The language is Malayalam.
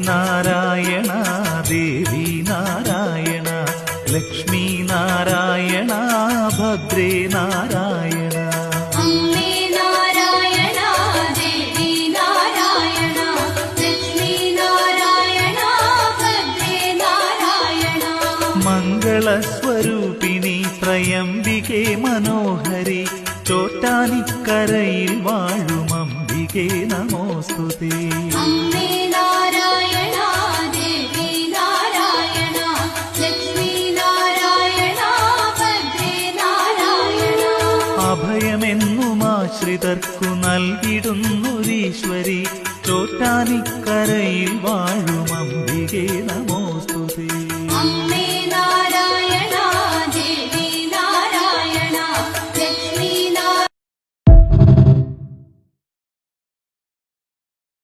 നാരായണ ദേവി നാരായണ ലക്ഷ്മി നാരായണ ഭദ്രേ നാരായണ. അമ്മേ നാരായണ ദേവി നാരായണ ലക്ഷ്മി നാരായണ ഭദ്രേ നാരായണ. മംഗളസ്വരൂപിണി ത്രയംബികേ മനോഹരി ചോറ്റാനിക്കരയിൽ വാഴും അംബികേ നമോസ്തുതേ. അമ്മേ നാരായണ ദേവി നാരായണ ലക്ഷ്മി നാരായണ ഭദ്രേ നാരായണ. അഭയമെന്നും ആശ്രിതർക്കു നൽകിടുന്നൊരീശ്വരി ചോറ്റാനിക്കരയിൽ വാഴും അംബികേ നമോ